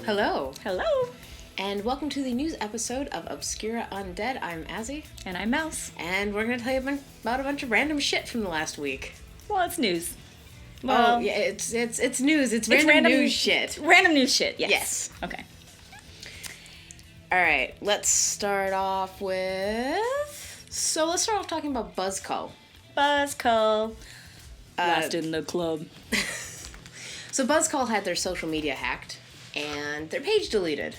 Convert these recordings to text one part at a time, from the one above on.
Hello, Hello. and welcome to the news episode of Obscura Undead. I'm Azzy, And I'm Mouse. and we're going to tell you about a bunch of random shit from the last week. Well, it's news. Well, yeah, it's news. It's random news shit. Random news shit, yes. Yes. Okay. All right, let's start off with... So let's start off talking about Buzzcull. Buzzcull. Last in the club. So Buzzcull had their social media hacked, and their page deleted.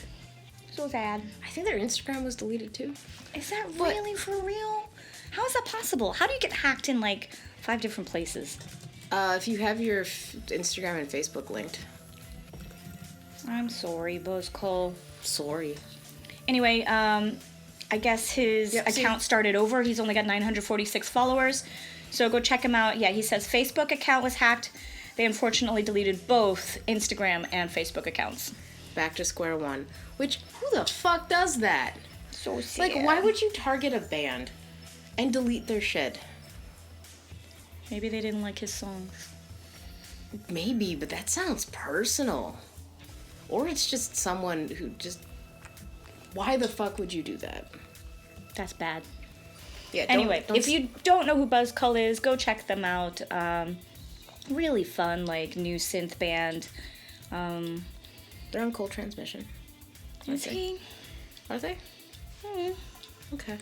So sad. I think their Instagram was deleted too. Is that really for real? How is that possible? How do you get hacked in like 5 different places? If you have your Instagram and Facebook linked. I'm sorry, Buzzcull. Sorry. Anyway, I guess his account started over. He's only got 946 followers. So go check him out. Yeah, he says Facebook account was hacked. They unfortunately deleted both Instagram and Facebook accounts. Back to square one. Which, who the fuck does that? So sad. Like, why would you target a band and delete their shit? Maybe they didn't like his songs. Maybe, but that sounds personal. Or it's just someone who just... Why the fuck would you do that? That's bad. Yeah. Anyway, if you don't know who Buzzcull is, go check them out. Really fun, like, new synth band. They're on Cold Transmission. Is he? Are they? Okay.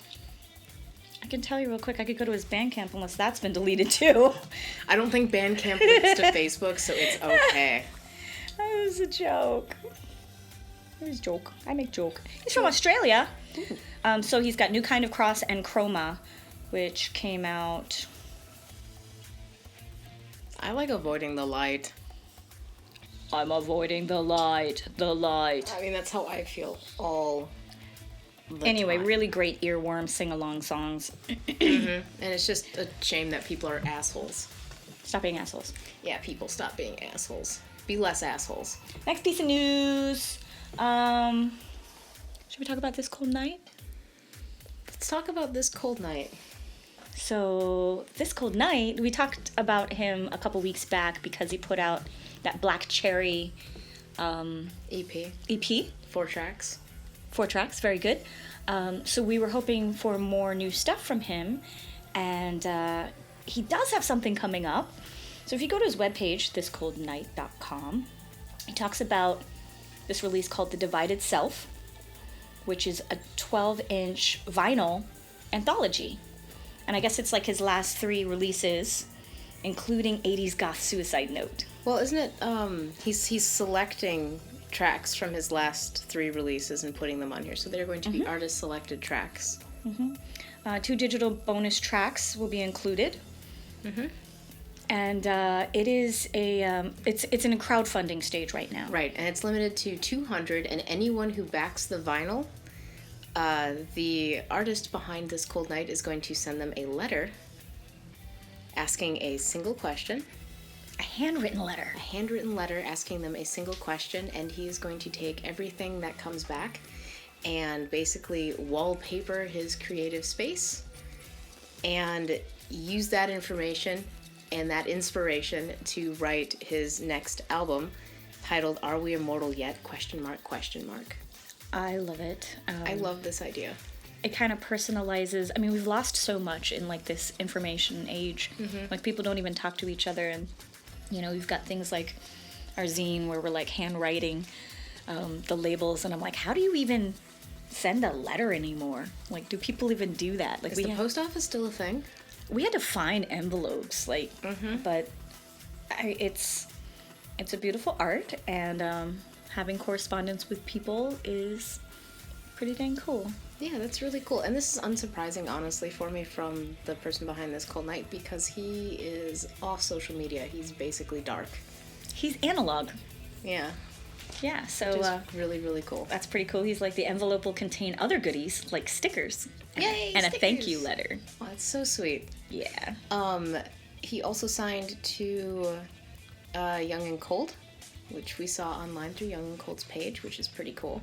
I can tell you real quick, I could go to his Bandcamp unless that's been deleted too. I don't think Bandcamp links to Facebook, so it's okay. That was a joke. It was a joke. I make joke. He's from Australia. So he's got New Kind of Cross and Chroma, which came out... I like avoiding the light. I'm avoiding the light. The light. I mean, that's how I feel all the Anyway, time. really great earworm sing-along songs. And it's just a shame that people are assholes. Stop being assholes. Yeah, people, stop being assholes. Be less assholes. Next piece of news. Should we talk about This Cold Night? Let's talk about This Cold Night. So, This Cold Night, we talked about him a couple weeks back because he put out that Black Cherry EP. EP. 4 tracks. 4 tracks, very good. So we were hoping for more new stuff from him, and he does have something coming up. So if you go to his webpage, thiscoldnight.com, he talks about this release called The Divided Self, which is a 12-inch vinyl anthology. And I guess it's like his last 3 releases, including 80s goth Suicide Note. Well, isn't it, he's selecting tracks from his last 3 releases and putting them on here. So they're going to be artist-selected tracks. 2 digital bonus tracks will be included. And it is it's in a crowdfunding stage right now. Right, and it's limited to 200, and anyone who backs the vinyl, the artist behind This Cold Night is going to send them a letter asking a single question. A handwritten letter. A handwritten letter asking them a single question, and he is going to take everything that comes back and basically wallpaper his creative space and use that information and that inspiration to write his next album titled Are We Immortal Yet? ? I love it. I love this idea. It kind of personalizes. I mean, we've lost so much in like this information age. Like people don't even talk to each other, and you know, we've got things like our zine where we're like handwriting the labels, and I'm like, how do you even send a letter anymore? Like, do people even do that? Like, Is the post office still a thing? We had to find envelopes, like, but it's a beautiful art, and having correspondence with people is pretty dang cool. Yeah, that's really cool. And this is unsurprising, honestly, for me from the person behind This Cold Night, because he is off social media. He's basically dark. He's analog. Yeah. Yeah, so Which is really, really cool. that's pretty cool. He's like, the envelope will contain other goodies, like stickers. Yay, and stickers. a thank you letter. Oh, that's so sweet. Yeah. He also signed to Young and Cold, which we saw online through Young and Cold's page, which is pretty cool.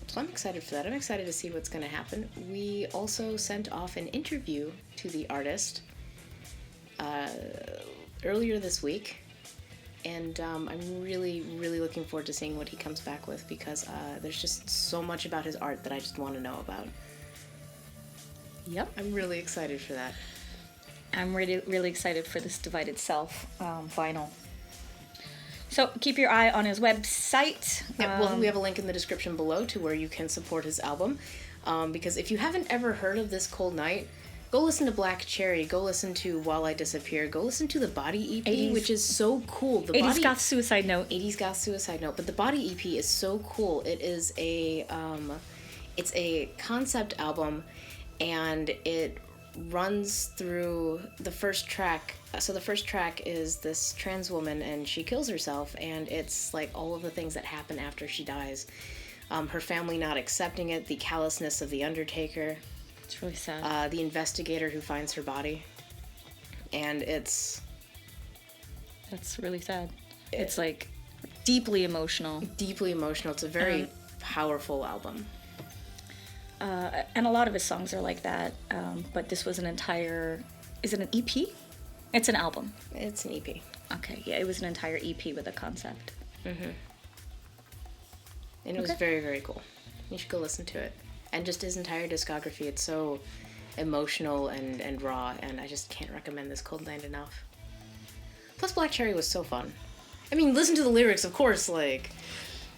So I'm excited for that. I'm excited to see what's going to happen. We also sent off an interview to the artist earlier this week, and I'm really, really looking forward to seeing what he comes back with, because there's just so much about his art that I just want to know about. Yep. I'm really excited for that. I'm really, really excited for this Divided Self vinyl. So keep your eye on his website. Yeah, well, we have a link in the description below to where you can support his album. Because if you haven't ever heard of This Cold Night, go listen to Black Cherry, go listen to While I Disappear, go listen to the Body EP, 80s. which is so cool. The 80s Goth Suicide Note. 80s Goth Suicide Note, but the Body EP is so cool. It is it's a concept album, and it runs through the first track. So the first track is this trans woman, and she kills herself, and it's like all of the things that happen after she dies. Her family not accepting it, the callousness of the undertaker. It's really sad. The investigator who finds her body. And that's really sad. It's like deeply emotional. Deeply emotional. It's a very powerful album. And a lot of his songs are like that. But this was an entire... Is it an EP? It's an album. It's an EP. Okay, yeah, it was an entire EP with a concept. Mm-hmm. And it was very, very cool. You should go listen to it. And just his entire discography, it's so emotional and raw, and I just can't recommend This Cold Night enough. Plus, Black Cherry was so fun. I mean, listen to the lyrics, of course, like,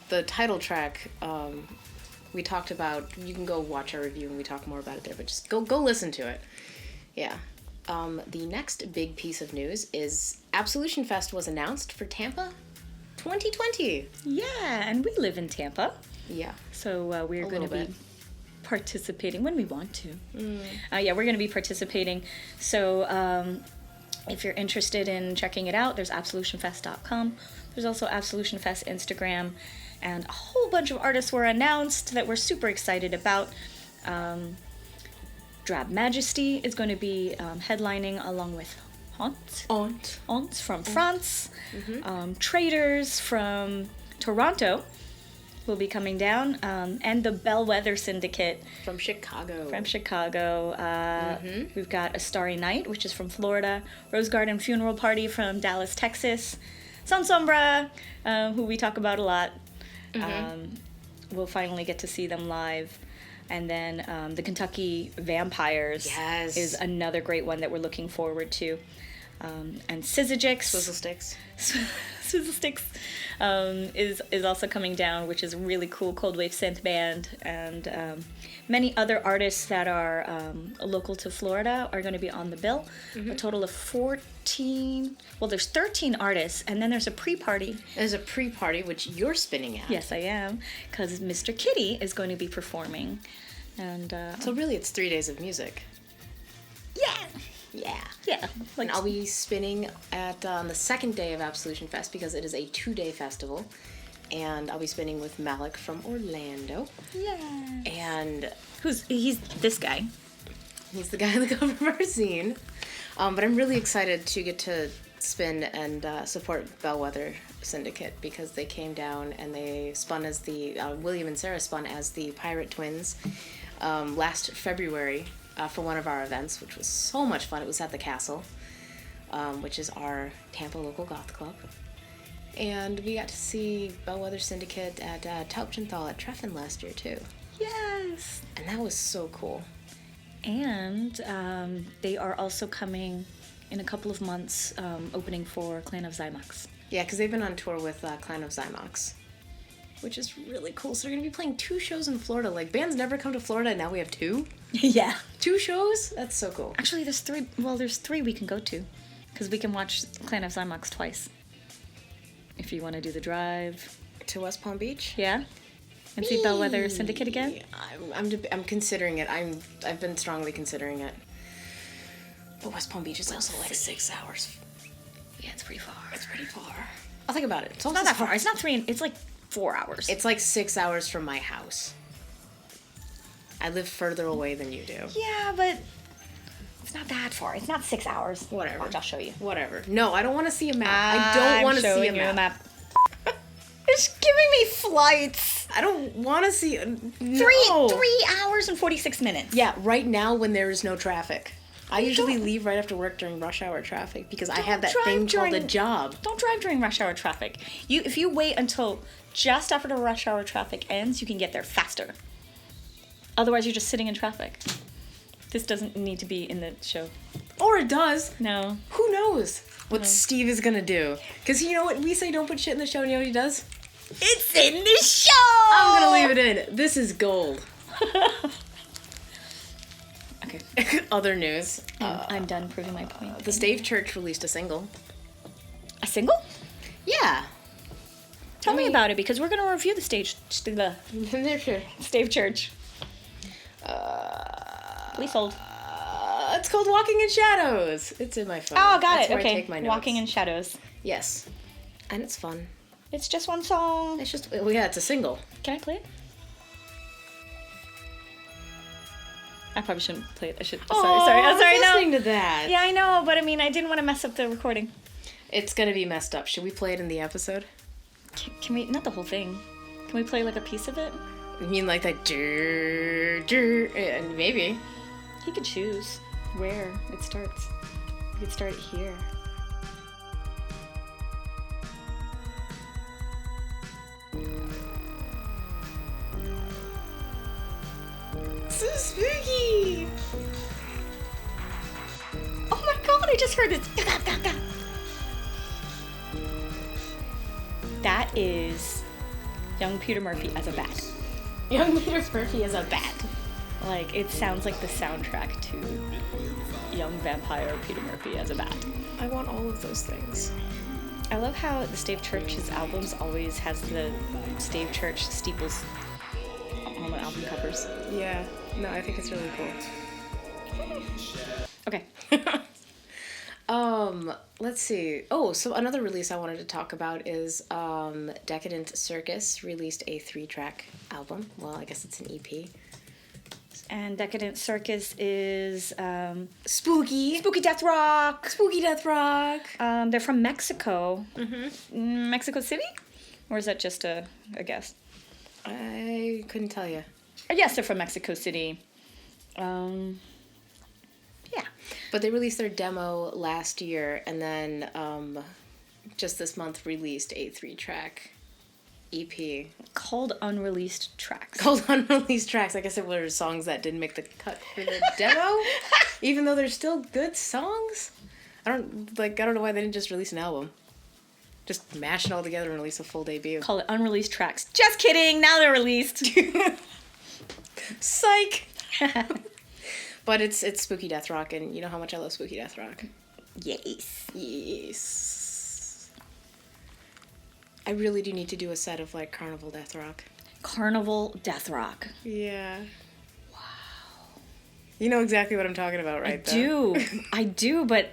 the title track, we talked about, you can go watch our review and we talk more about it there, but just go listen to it. Yeah. The next big piece of news is Absolution Fest was announced for Tampa 2020. Yeah, and we live in Tampa. Yeah. So we're going to be participating when we want to. Yeah, we're going to be participating. So if you're interested in checking it out, there's absolutionfest.com. There's also Absolution Fest Instagram, and a whole bunch of artists were announced that we're super excited about. Drab Majesty is going to be headlining along with Haunt from France. Mm-hmm. Traders from Toronto will be coming down, and the Bellwether Syndicate from Chicago. We've got A Starry Night, which is from Florida. Rose Garden Funeral Party from Dallas, Texas. Sun Sombra, who we talk about a lot. Mm-hmm. We'll finally get to see them live. And then the Kentucky Vampires is another great one that we're looking forward to. And Syzygics. Swizzle Sticks. Swizzle Sticks is also coming down, which is a really cool cold wave synth band. And many other artists that are local to Florida are going to be on the bill. Mm-hmm. A total of 14... Well, there's 13 artists, and then there's a pre-party. There's a pre-party, which you're spinning at. Yes, I am, because Mr. Kitty is going to be performing. And so really it's 3 days of music. Yeah. Like, and I'll be spinning at on the second day of Absolution Fest, because it is a 2-day festival. And I'll be spinning with Malik from Orlando. Yeah. And he's this guy. He's the guy on the cover of our zine. But I'm really excited to get to spin and support Bellwether Syndicate, because they came down and they spun as William and Sarah spun as the Pirate Twins last February for one of our events, which was so much fun. It was at the Castle, which is our Tampa local goth club. And we got to see Bellwether Syndicate at Taubchenthal at Treffen last year, too. Yes! And that was so cool. And they are also coming in a couple of months, opening for Clan of Zymox. Yeah, because they've been on tour with Clan of Zymox, which is really cool. So they're going to be playing 2 shows in Florida. Like, bands never come to Florida, and now we have 2? Yeah. 2 shows? That's so cool. Actually, there's 3. Well, there's 3 we can go to, because we can watch Clan of Zymox twice. If you want to do the drive. To West Palm Beach? Yeah. And see Bellwether Syndicate again? I'm considering it. I've been strongly considering it. But West Palm Beach is also like 6 hours. Yeah, it's pretty far. I'll think about it. It's not that far. It's not 3. It's like 4 hours. It's like 6 hours from my house. I live further away than you do. Yeah, but it's not that far. It's not 6 hours. Whatever. Watch, I'll show you. Whatever. No, I don't want to see a map. I don't want to see a map. It's giving me flights. I don't want to see... 3 hours and 46 minutes. Yeah, right now when there is no traffic. I usually leave right after work during rush hour traffic because I have that drive thing called a during- job. Don't drive during rush hour traffic. If you wait until just after the rush hour traffic ends, you can get there faster. Otherwise, you're just sitting in traffic. This doesn't need to be in the show. Or it does. No. Who knows what Steve is gonna do? Because you know what we say, don't put shit in the show, and you know what he does? It's in the show! I'm gonna leave it in. This is gold. Okay. Other news. I'm done proving my point. The Stave Church released a single. A single? Yeah. Tell me about it, because we're going to review the Stave Church. Please hold. It's called Walking in Shadows. It's in my phone. Oh, got That's it. where I Okay. take my notes. Walking in Shadows. Yes. And it's fun. It's just one song. It's just, well, yeah, it's a single. Can I play it? I probably shouldn't play it. I should. Sorry. I'm sorry. No. Listening to that. Yeah, I know, but I mean, I didn't want to mess up the recording. It's gonna be messed up. Should we play it in the episode? Can we? Not the whole thing. Can we play like a piece of it? You mean like that? Maybe. He could choose where it starts. We could start it here. So spooky! Oh my god, I just heard this. That is young Peter Murphy as a bat. Young Peter Murphy is a bat. Like, it sounds like the soundtrack to young vampire Peter Murphy as a bat. I want all of those things. I love how the Stave Church's albums always has the Stave Church steeples on the album covers. Yeah. No, I think it's really cool. Okay. Let's see. Oh, so another release I wanted to talk about is Decadent Circus released a 3-track album. Well, I guess it's an EP. And Decadent Circus is Spooky Death Rock. Spooky Death Rock. They're from Mexico. Mm-hmm. Mexico City? Or is that just a guess? I couldn't tell you. Yes, they're from Mexico City. Yeah. But they released their demo last year, and then just this month released a 3-track EP. Called Unreleased Tracks. Called Unreleased Tracks. I guess it were songs that didn't make the cut for the demo, even though they're still good songs. I don't know why they didn't just release an album. Just mash it all together and release a full debut. Call it Unreleased Tracks. Just kidding, now they're released. Psych! But it's Spooky Death Rock, and you know how much I love Spooky Death Rock. Yes. Yes. I really do need to do a set of, like, Carnival Death Rock. Carnival Death Rock. Yeah. Wow. You know exactly what I'm talking about, right? I do, but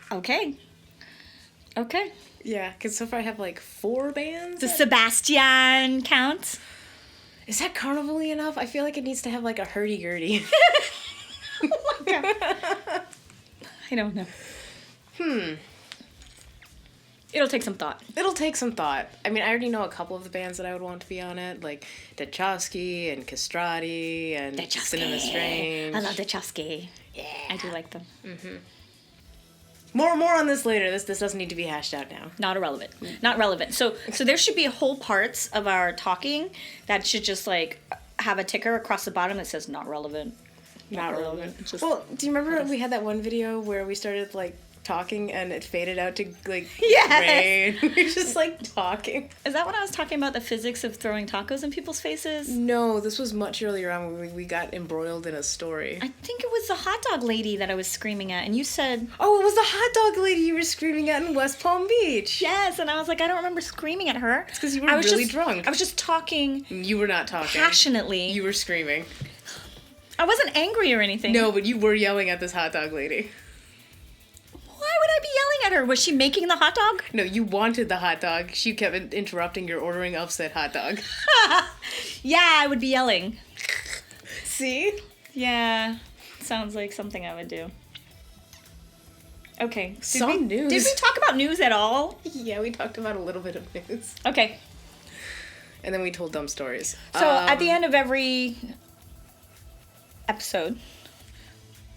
okay. Yeah, because so far I have, like, 4 bands. Does Sebastian count? Is that carnival-y enough? I feel like it needs to have, like, a hurdy-gurdy. Oh my god. I don't know. It'll take some thought. It'll take some thought. I mean, I already know a couple of the bands that I would want to be on it, like Dechowski and Castrati and Cinema Strange. I love Dechowski. Yeah. I do like them. Mm-hmm. More on this later. This doesn't need to be hashed out now. Not relevant. So there should be whole parts of our talking that should just like have a ticker across the bottom that says not relevant. Not relevant. Well, do you remember we had that one video where we started like talking and it faded out to like rain? We were just like talking. Is that when I was talking about the physics of throwing tacos in people's faces? No, this was much earlier on when we got embroiled in a story. I think it was the hot dog lady that I was screaming at, and you said... Oh, it was the hot dog lady you were screaming at in West Palm Beach. Yes, and I was like, I don't remember screaming at her. It's because you were really drunk. I was just talking... You were not talking. Passionately. You were screaming. I wasn't angry or anything. No, but you were yelling at this hot dog lady. Why would I be yelling at her? Was she making the hot dog? No, you wanted the hot dog. She kept interrupting your ordering of said hot dog. Yeah, I would be yelling. See? Yeah, sounds like something I would do. Okay. News. Did we talk about news at all? Yeah, we talked about a little bit of news. Okay. And then we told dumb stories. So at the end of every episode,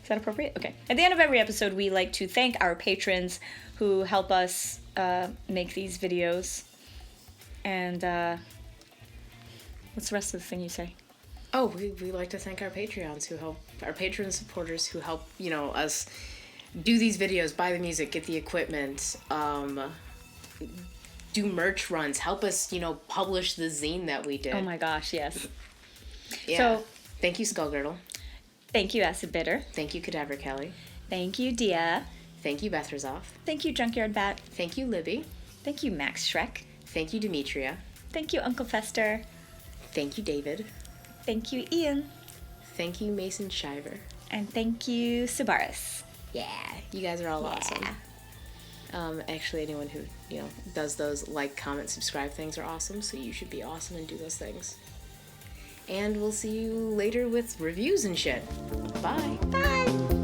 Is that appropriate? Okay. At the end of every episode, we like to thank our patrons who help us make these videos. And what's the rest of the thing you say? Oh, we like to thank our Patreons who help, our patron supporters who help, you know, us do these videos, buy the music, get the equipment, do merch runs, help us, you know, publish the zine that we did. Oh my gosh, yes. Yeah. So, thank you, Skullgirdle. Thank you, Acid Bitter. Thank you, Cadaver Kelly. Thank you, Dia. Thank you, Beth Razoff. Thank you, Junkyard Bat. Thank you, Libby. Thank you, Max Shrek. Thank you, Demetria. Thank you, Uncle Fester. Thank you, David. Thank you, Ian. Thank you, Mason Shiver. And thank you, Subaris. Yeah, you guys are all awesome. Actually, anyone who, you know, does those like, comment, subscribe things are awesome, so you should be awesome and do those things. And we'll see you later with reviews and shit. Bye. Bye.